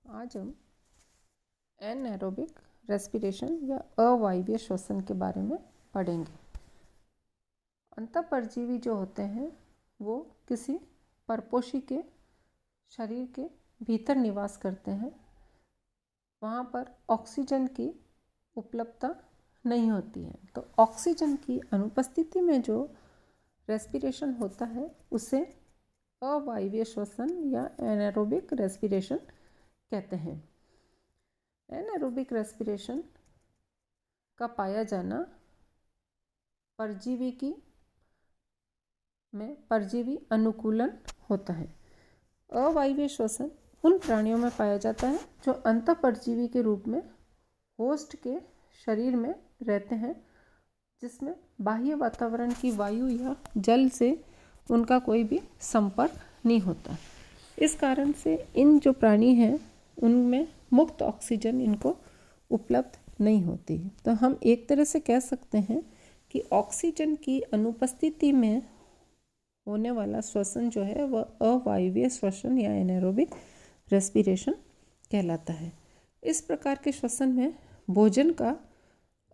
आज हम anaerobic respiration या अवायवीय श्वसन के बारे में पढ़ेंगे। अंतःपरजीवी जो होते हैं वो किसी परपोषी के शरीर के भीतर निवास करते हैं। वहाँ पर ऑक्सीजन की उपलब्धता नहीं होती है, तो ऑक्सीजन की अनुपस्थिति में जो रेस्पिरेशन होता है उसे अवायवीय श्वसन या एनारोबिक रेस्पिरेशन कहते हैं। एनारोबिक रेस्पिरेशन का पाया जाना परजीवी में परजीवी अनुकूलन होता है। अवायवीय श्वसन उन प्राणियों में पाया जाता है जो अंतःपरजीवी के रूप में होस्ट के शरीर में रहते हैं, जिसमें बाह्य वातावरण की वायु या जल से उनका कोई भी संपर्क नहीं होता। इस कारण से इन जो प्राणी हैं उनमें मुक्त ऑक्सीजन इनको उपलब्ध नहीं होती। तो हम एक तरह से कह सकते हैं कि ऑक्सीजन की अनुपस्थिति में होने वाला श्वसन जो है वह अवायवीय श्वसन या एनारोबिक रेस्पिरेशन कहलाता है। इस प्रकार के श्वसन में भोजन का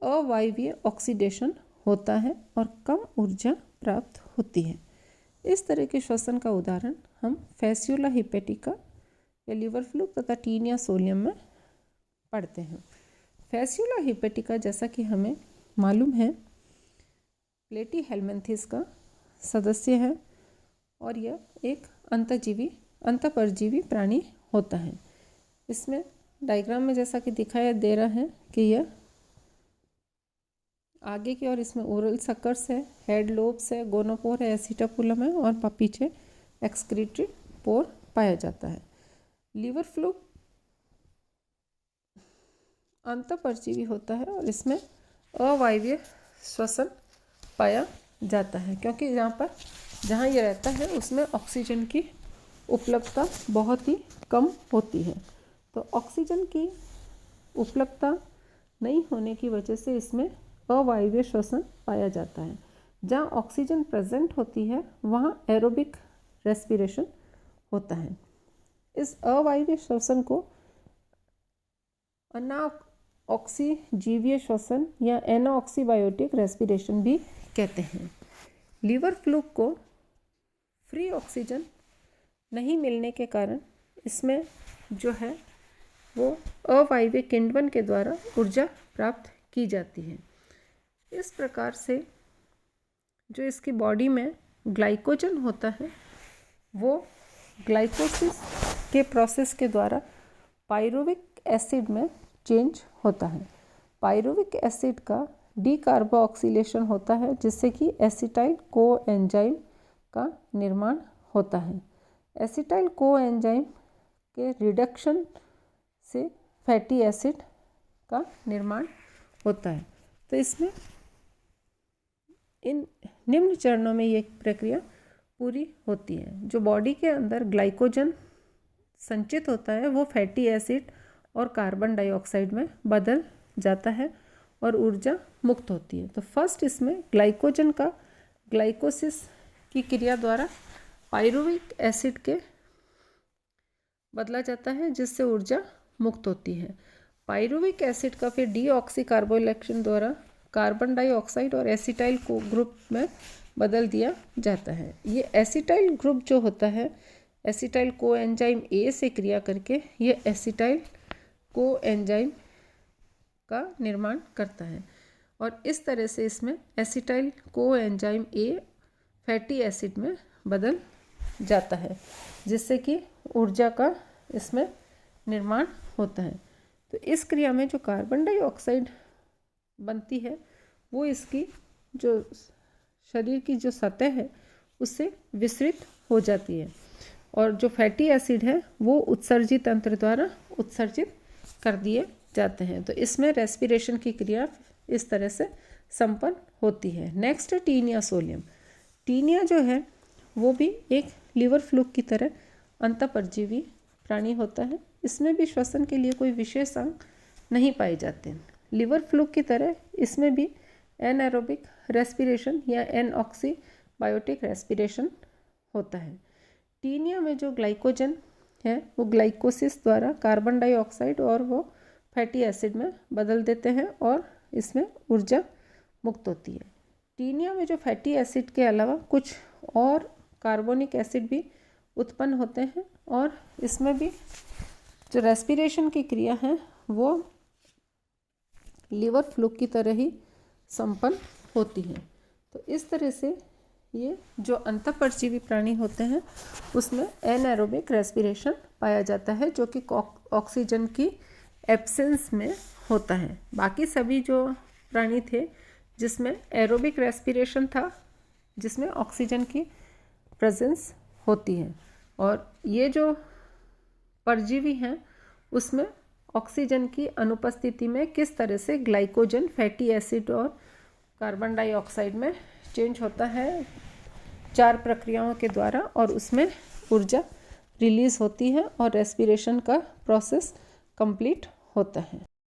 अवायवीय ऑक्सीडेशन होता है और कम ऊर्जा प्राप्त होती है। इस तरह के श्वसन का उदाहरण हम फैस्यूला हिपेटिका या लिवर फ्लूक तथा टीनिया सोलियम में पढ़ते हैं। फैस्यूला हिपेटिका जैसा कि हमें मालूम है प्लेटीहेल्मिन्थेस का सदस्य है और यह एक अंतःपरजीवी प्राणी होता है। इसमें डायग्राम में जैसा कि दिखाई दे रहा है कि यह आगे की ओर इसमें ओरल सकर्स है, हेड लोब्स है, गोनोपोर है, एसिटापुलम है और पीछे एक्सक्रीटरी पोर पाया जाता है। लिवर फ्लूक अंतःपरजीवी होता है और इसमें अवायवीय श्वसन पाया जाता है, क्योंकि जहाँ ये रहता है उसमें ऑक्सीजन की उपलब्धता बहुत ही कम होती है। तो ऑक्सीजन की उपलब्धता नहीं होने की वजह से इसमें अवायवीय श्वसन पाया जाता है। जहाँ ऑक्सीजन प्रेजेंट होती है वहाँ एरोबिक रेस्पिरेशन होता है। इस अवायवीय श्वसन को अनाऑक्सीजीवीय श्वसन या एनाऑक्सीबायोटिक रेस्पिरेशन भी कहते हैं। लिवर फ्लूक को फ्री ऑक्सीजन नहीं मिलने के कारण इसमें जो है वो अवायवीय किण्वन के द्वारा ऊर्जा प्राप्त की जाती है। इस प्रकार से जो इसकी बॉडी में ग्लाइकोजन होता है वो ग्लाइकोसिस के प्रोसेस के द्वारा पायरुविक एसिड में चेंज होता है। पायरुविक एसिड का डीकार्बोक्सिलेशन होता है जिससे कि एसिटाइल कोएंजाइम का निर्माण होता है। एसिटाइल कोएंजाइम के रिडक्शन से फैटी एसिड का निर्माण होता है। तो इसमें इन निम्न चरणों में ये प्रक्रिया पूरी होती है। जो बॉडी के अंदर ग्लाइकोजन संचित होता है वो फैटी एसिड और कार्बन डाइऑक्साइड में बदल जाता है और ऊर्जा मुक्त होती है। तो फर्स्ट इसमें ग्लाइकोजन का ग्लाइकोसिस की क्रिया द्वारा पायरुविक एसिड के बदला जाता है जिससे ऊर्जा मुक्त होती है। पायरुविक एसिड का फिर डीऑक्सी कार्बोइलेक्शन द्वारा कार्बन डाइऑक्साइड और एसिटाइल को ग्रुप में बदल दिया जाता है। ये एसिटाइल ग्रुप जो होता है एसिटाइल कोएंजाइम ए से क्रिया करके ये एसिटाइल कोएंजाइम का निर्माण करता है और इस तरह से इसमें acetyl coenzyme A fatty acid में बदल जाता है जिससे कि ऊर्जा का इसमें निर्माण होता है। तो इस क्रिया में जो कार्बन डाइऑक्साइड बनती है वो इसकी जो शरीर की जो सतह है उससे विसरित हो जाती है और जो फैटी एसिड है वो उत्सर्जित तंत्र द्वारा उत्सर्जित कर दिए जाते हैं। तो इसमें रेस्पिरेशन की क्रिया इस तरह से संपन्न होती है। नेक्स्ट है टीनिया सोलियम। टीनिया जो है वो भी एक लिवर फ्लूक की तरह अंतःपरजीवी प्राणी होता है। इसमें भी श्वसन के लिए कोई विशेष अंग नहीं पाए जाते। लिवर फ्लूक की तरह इसमें भी एनारोबिक रेस्पिरेशन या एनऑक्सीबायोटिक रेस्पिरेशन होता है। टीनिया में जो ग्लाइकोजन हैं वो ग्लाइकोसिस द्वारा कार्बन डाइऑक्साइड और वो फैटी एसिड में बदल देते हैं और इसमें ऊर्जा मुक्त होती है। टीनिया में जो फैटी एसिड के अलावा कुछ और कार्बोनिक एसिड भी उत्पन्न होते हैं और इसमें भी जो रेस्पिरेशन की क्रिया है वो लीवर फ्लू की तरह ही संपन्न होती है। तो इस तरह से ये जो अंतःपरजीवी प्राणी होते हैं उसमें एनाएरोबिक रेस्पिरेशन पाया जाता है जो कि ऑक्सीजन की एब्सेंस में होता है। बाकी सभी जो प्राणी थे जिसमें एरोबिक रेस्पिरेशन था, जिसमें ऑक्सीजन की प्रेजेंस होती है, और ये जो परजीवी हैं उसमें ऑक्सीजन की अनुपस्थिति में किस तरह से ग्लाइकोजन फैटी एसिड और कार्बन डाइऑक्साइड में चेंज होता है 4 प्रक्रियाओं के द्वारा, और उसमें ऊर्जा रिलीज होती है और रेस्पिरेशन का प्रोसेस कंप्लीट होता है।